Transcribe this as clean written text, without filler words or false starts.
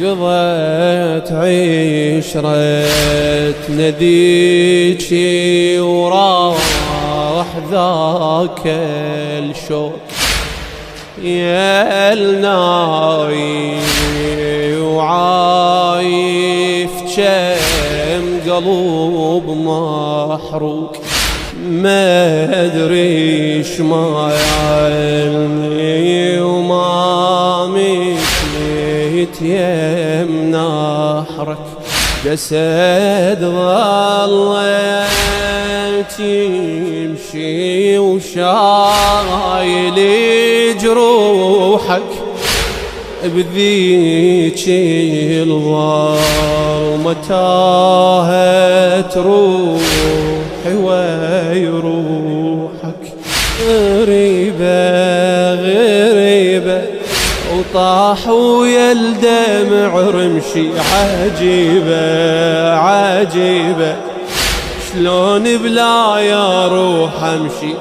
قضيت عشرتنا ذيجي وراح ذاك الشوق يا الناي وعايف كم قلوب محروق ما ادري ايش ما يعلمي وما مشيت يم نحرك جسد ظليت يمشي وشايل جروحك بذيك الظلمة تاهت روحي ويروحك غريبة غريبة وطاح ويا الدمع رمشي عجيبة عجيبة شلون بلا يا روح امشي